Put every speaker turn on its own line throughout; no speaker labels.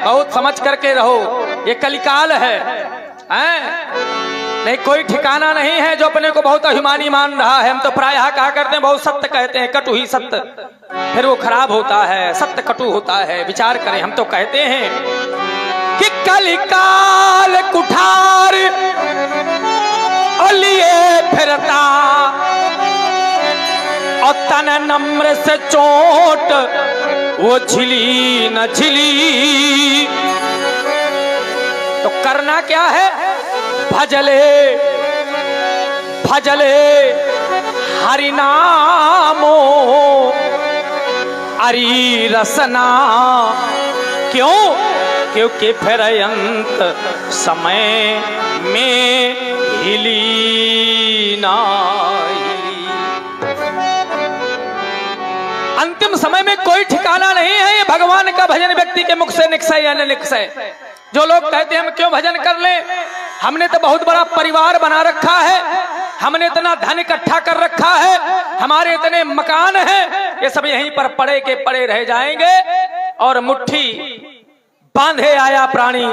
बहुत समझ करके रहो, ये कलिकाल है, नहीं कोई ठिकाना नहीं है जो अपने को बहुत अभिमानी मान रहा है। हम तो प्रायः कहा करते हैं, बहुत सत्य कहते हैं, कटु ही सत्य, फिर वो खराब होता है, सत्य कटु होता है। विचार करें, हम तो कहते हैं कि कलिकाल कुठार लिए फिरता और तन नम्र से चोट वो झिली न झिली। तो करना क्या है? भजले भजले हरि नामो अरी रसना। क्यों? क्योंकि फिर अंत समय में हिली नाही। अंतिम समय में कोई ठिकाना नहीं है। ये भगवान का भजन व्यक्ति के मुख से निकसे या न निकसे। जो लोग कहते हैं हम क्यों भजन कर लें, हमने तो बहुत बड़ा परिवार बना रखा है, हमने इतना धन इकट्ठा कर रखा है, हमारे इतने मकान हैं, ये सब यहीं पर पड़े के पड़े रह जाएंगे और मुट्ठी बांधे आया प्राणी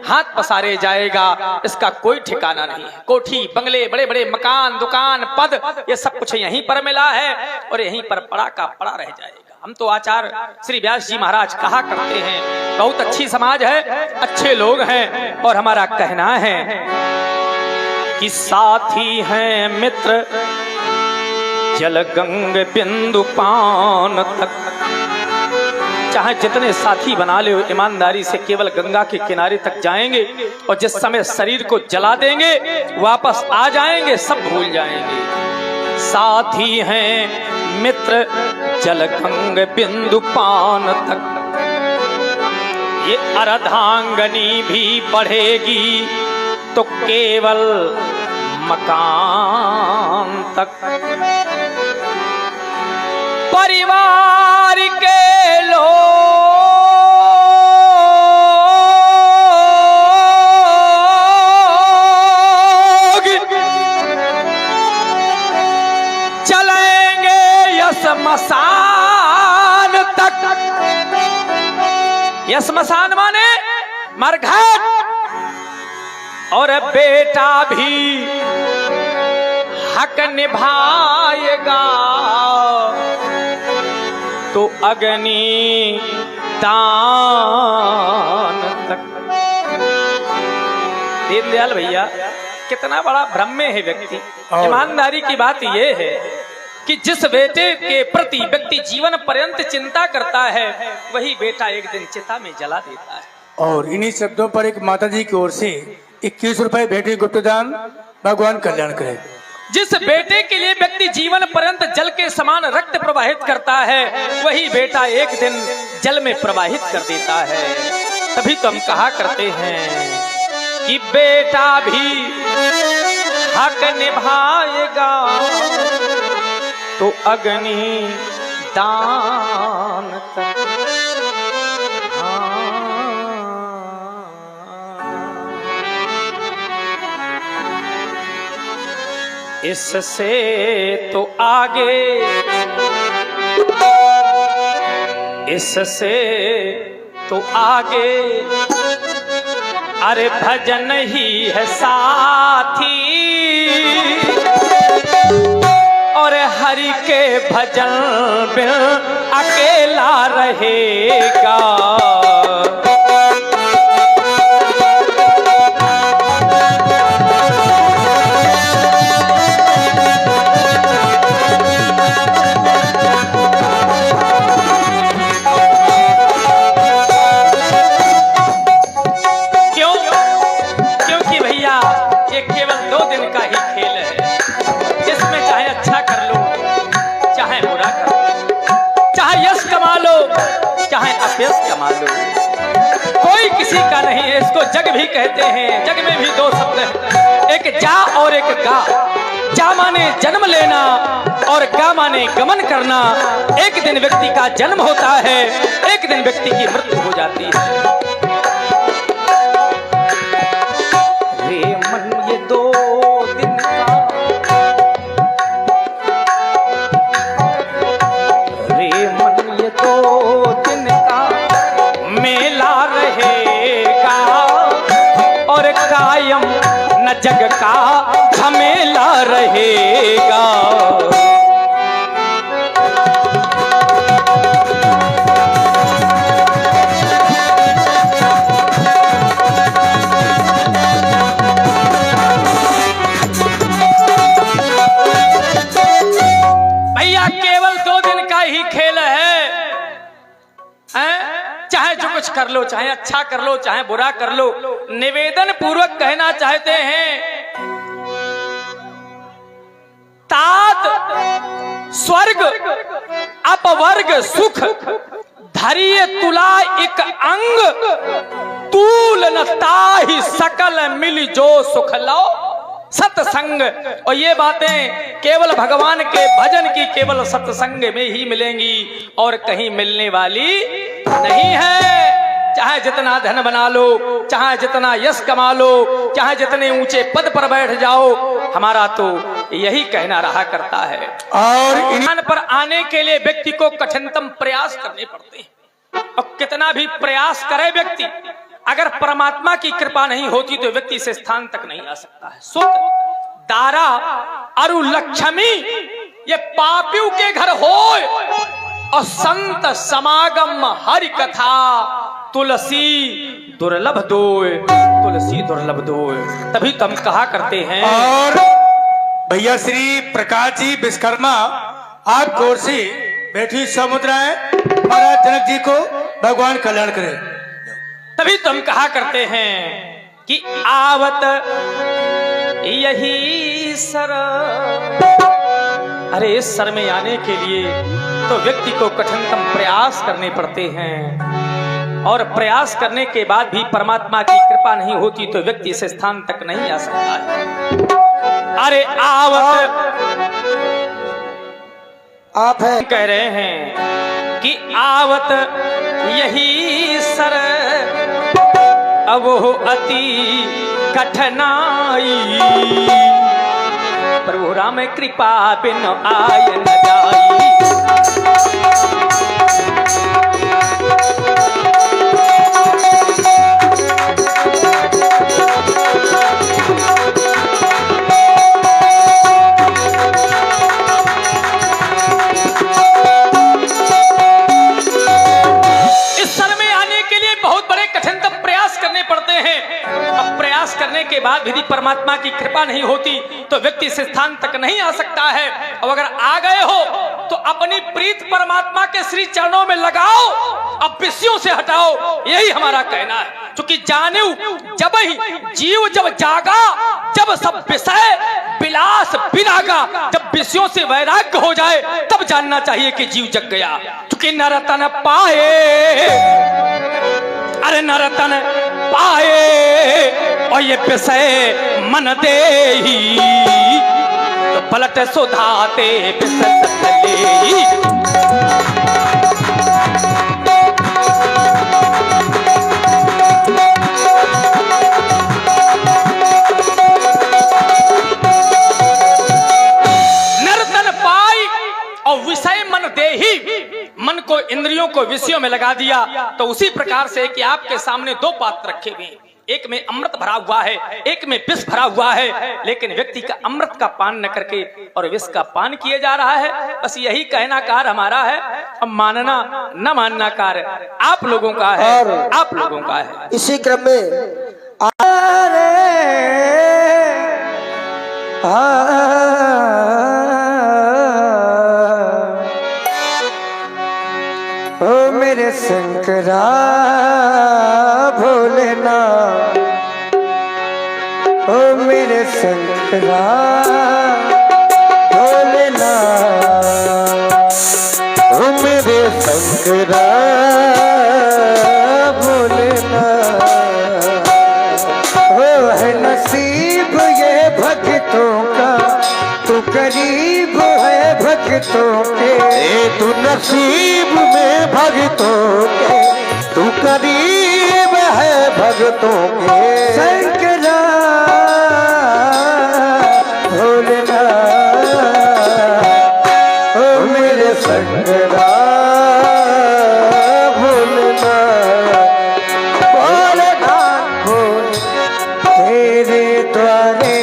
हाथ पसारे जाएगा, इसका कोई ठिकाना नहीं है। कोठी बंगले, बड़े बड़े मकान, दुकान, पद, ये सब कुछ यहीं पर मिला है और यहीं पर पड़ा का पड़ा रह जाएगा। हम तो आचार्य श्री व्यास जी महाराज कहा करते हैं, बहुत अच्छी समाज है, अच्छे लोग हैं, और हमारा कहना है कि साथी हैं मित्र जल गंग बिंदु पान तक। चाहे जितने साथी बना ले, ईमानदारी से केवल गंगा के किनारे तक जाएंगे और जिस समय शरीर को जला देंगे वापस आ जाएंगे, सब भूल जाएंगे। साथी हैं मित्र जल गंग बिंदु पान तक। ये अर्धांगनी भी बढ़ेगी तो केवल मकान तक। परिवार के लोग चलेंगे यशमशान तक। यशमशान माने मरघट। और बेटा भी हक निभाएगा तो अग्नि दान तक। दीनदयाल भैया कितना बड़ा भ्रम में है व्यक्ति। ईमानदारी की बात यह है कि जिस बेटे के प्रति व्यक्ति जीवन पर्यंत चिंता करता है, वही बेटा एक दिन चिता में जला देता है।
और इन्हीं शब्दों पर एक माता जी की ओर से 21 रुपए भेंटे गुप्तदान, भगवान कल्याण करे।
जिस बेटे के लिए व्यक्ति जीवन पर्यंत जल के समान रक्त प्रवाहित करता है, वही बेटा एक दिन जल में प्रवाहित कर देता है। तभी तो हम कहा करते हैं कि बेटा भी हक निभाएगा तो अग्नि दान तक। इससे तो आगे, इससे तो आगे अरे भजन ही है साथी, और हरि के भजन बिन अकेला रहेगा। कमा लो, कोई किसी का नहीं है। इसको जग भी कहते हैं। जग में भी दो शब्द हैं, एक जा और एक गा। जा माने जन्म लेना और गा माने गमन करना। एक दिन व्यक्ति का जन्म होता है, एक दिन व्यक्ति की मृत्यु हो जाती है। रे मन ये दो दिन का, रे मन ये दो दिन का मेला रहे जग का झमेला रहेगा। भैया केवल 2 दिन का ही खेल है, चाहे जो कुछ कर लो, चाहे अच्छा कर लो, चाहे बुरा कर लो। निवेदन पूर्वक कहना चाहते हैं, तात स्वर्ग अपवर्ग सुख धरिय तुला एक अंग, तूल न ताहि सकल मिल जो सुख लो सत्संग। और ये बातें केवल भगवान के भजन की केवल सत्संग में ही मिलेंगी और कहीं मिलने वाली नहीं है। चाहे जितना धन बना लो, चाहे जितना यश कमा लो, चाहे जितने ऊंचे पद पर बैठ जाओ, हमारा तो यही कहना रहा करता है। और ईमान पर आने के लिए व्यक्ति को कठिनतम प्रयास करने पड़ते हैं, और कितना भी प्रयास करे व्यक्ति, अगर परमात्मा की कृपा नहीं होती तो व्यक्ति से स्थान तक नहीं आ सकता है। सुत दारा अरु लक्ष्मी ये पापियों के घर होय, और संत समागम हरि कथा तुलसी दुर्लभ दोय, तुलसी दुर्लभ दोय। तभी तो हम कहा करते हैं।
और भैया श्री प्रकाश जी विश्वकर्मा आप ओर से बैठी समुद्राएं महाराज जनक जी को भगवान कल्याण करे।
तभी तो हम कहा करते हैं कि आवत यही सर। अरे इस सर में आने के लिए तो व्यक्ति को कठिनतम प्रयास करने पड़ते हैं, और प्रयास करने के बाद भी परमात्मा की कृपा नहीं होती तो व्यक्ति इस स्थान तक नहीं आ सकता है। अरे आवत आप है कह रहे हैं कि आवत यही सर, अब वो अति कठिनाई, प्रभु राम कृपा बिन आय न जाई। करने के बाद यदि परमात्मा की कृपा नहीं होती तो व्यक्ति इस स्थान तक नहीं आ सकता है। और अगर आ गए हो तो अपनी प्रीत परमात्मा के श्री चरणों में लगाओ, अब विषयों से हटाओ, यही हमारा कहना है। क्योंकि जाने जब ही जीव जब जागा, जब सब विषय विलास विरागा, जब विषयों से वैराग्य हो जाए तब जानना चाहिए कि जीव जग गया। क्योंकि नरतन पाए, अरे नरतन पाए और ये विषय मन दे ही, तो पलट सुधाते विषय ही। नरतन पाई और विषय मन दे ही, मन को इंद्रियों को विषयों में लगा दिया। तो उसी प्रकार से कि आपके सामने 2 पात्र रखे हुए, एक में अमृत भरा हुआ है, एक में विष भरा हुआ है, लेकिन व्यक्ति का अमृत का पान न करके और विष का पान किए जा रहा है। बस यही कहना कार हमारा है। अब मानना न मानना कार आप लोगों का है, आप लोगों का है।
इसी क्रम में ओ मेरे शंकरा भोलेनाथ, ओ मेरे शंकरा भोलेनाथ, ओ मेरे शंकरा भोलेनाथ। वो है नसीब ये भक्तों का, तू करीब है भक्तों के, तू नसीब में भक्तों के, तू करीब है भक्तों के। शंकरा भोलेनाथ, ओ मेरे शंकरा भोलेनाथ, भोलेनाथ भोले तेरे द्वारे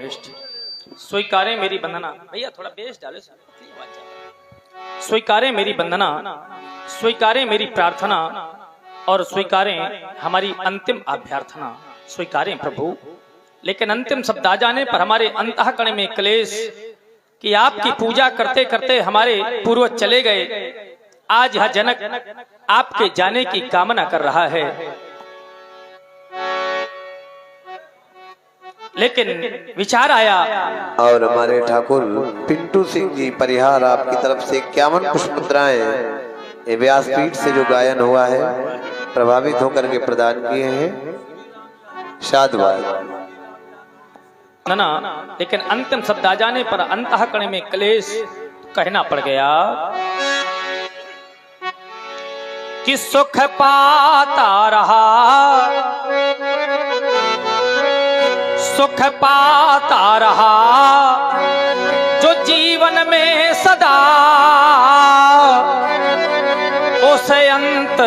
वरिष्ठ, स्वीकारें मेरी वंदना। भैया थोड़ा बेस डालो, स्वीकारें मेरी वंदना, स्वीकारें मेरी प्रार्थना और स्वीकारें हमारी अंतिम अभ्यर्थना। स्वीकारें प्रभु। लेकिन अंतिम शब्द आ जाने पर हमारे अंतःकरण में क्लेश कि आपकी पूजा करते करते हमारे पूर्वज चले गए, आज यह जनक आपके जाने की कामना कर रहा है। लेकिन विचार आया
और हमारे ठाकुर पिंटू सिंह जी परिहार आपकी तरफ से 51 पुष्प मुद्राएं ये व्यासपीठ से जो गायन हुआ है प्रभावित होकर के प्रदान किए हैं। साधुवाद।
ना, लेकिन अंतिम शब्द आ जाने पर अंतःकरण में क्लेश कहना पड़ गया कि सुख पाता रहा, सुख पाता रहा जो जीवन में सदा, उस अंत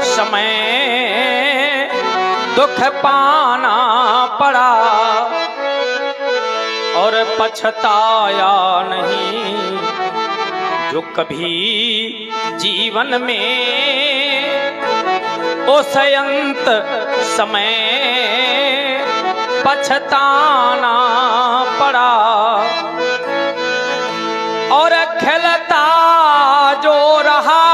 समय दुख पाना पड़ा और पछताया नहीं जो कभी जीवन में, उस अंत समय पछताना पड़ा। और खिलता जो रहा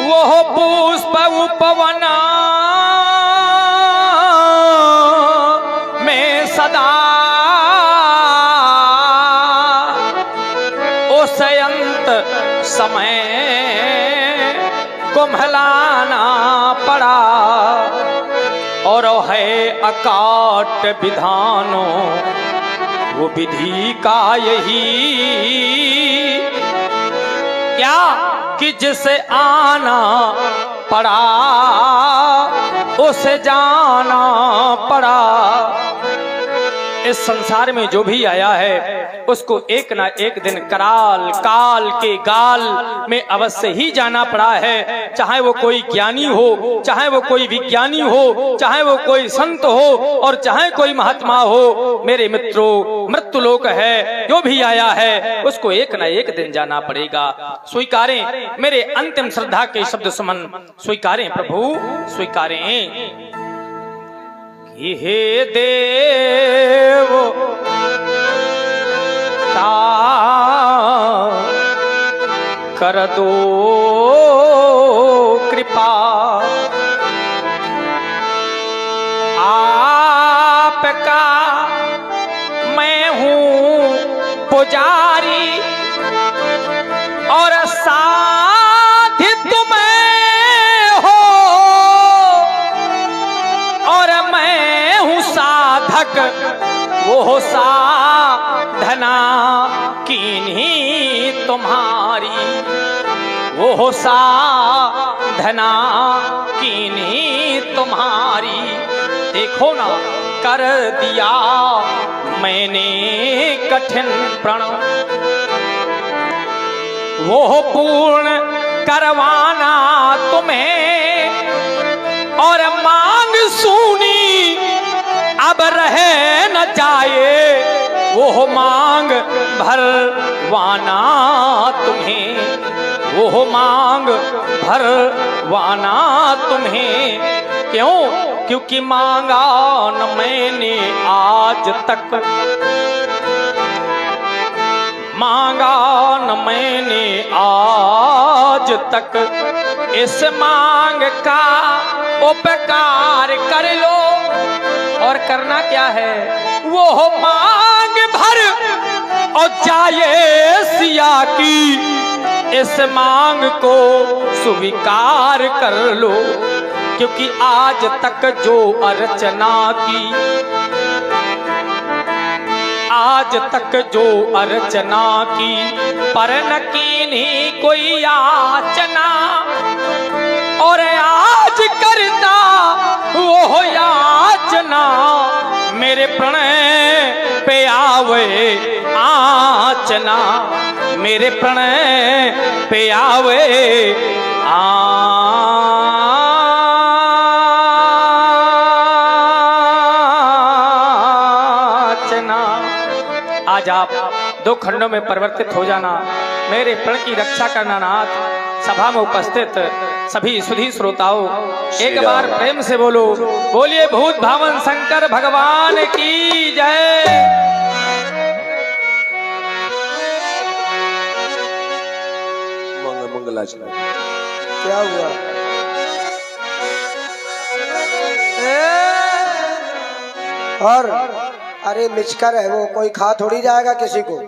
वो पुष्प उपवना में सदा, उस अंत समय कुम्हलाना पड़ा। और है अकाट विधानों वो विधि का यही क्या कि जिसे आना पड़ा उसे जाना पड़ा। इस संसार में जो भी आया है उसको एक ना एक दिन कराल काल के गाल में अवश्य ही जाना पड़ा है। चाहे वो कोई ज्ञानी हो, चाहे वो कोई विज्ञानी हो, चाहे वो कोई संत हो और चाहे कोई महात्मा हो। मेरे मित्रों, मृत्यु लोक है, जो भी आया है उसको एक ना एक दिन जाना पड़ेगा। स्वीकारें मेरे अंतिम श्रद्धा के शब्द सुमन, स्वीकारें प्रभु, स्वीकारें। हे देव कर दो कृपा, आपका मैं हूँ पुजारी और साधि तुम्हें हो और मैं हूँ साधक, वो साधना कीन्ही तुम्हारी, वो साधना कीन्ही तुम्हारी। देखो ना कर दिया मैंने कठिन प्रण, वो पूर्ण करवाना तुम्हें और मांग सुनी अब रह न जाए, वो मांग भरवाना तुम्हें, वो मांग भरवाना तुम्हें। क्यों? क्योंकि मांगा न मैंने आज तक, मांगा न मैंने आज तक, इस मांग का उपकार कर लो। और करना क्या है? वो मांग भर और जाए सिया की, इस मांग को स्वीकार कर लो। क्योंकि आज तक जो अर्चना की, आज तक जो अर्चना की, पर न कीन्ही कोई याचना, और आज करता वो याचना, मेरे प्रणय पे आवे आचना, मेरे प्रणय पे आवे दो खंडों में परिवर्तित हो जाना। मेरे प्रण की रक्षा करना नाथ। सभा में उपस्थित सभी सुधी श्रोताओं एक बार प्रेम से बोलो, बोलिए भूत भावन शंकर भगवान की जय।
मंगलाचरण।
क्या हुआ? और अरे मिचकर है वो, कोई खा थोड़ी जाएगा किसी को।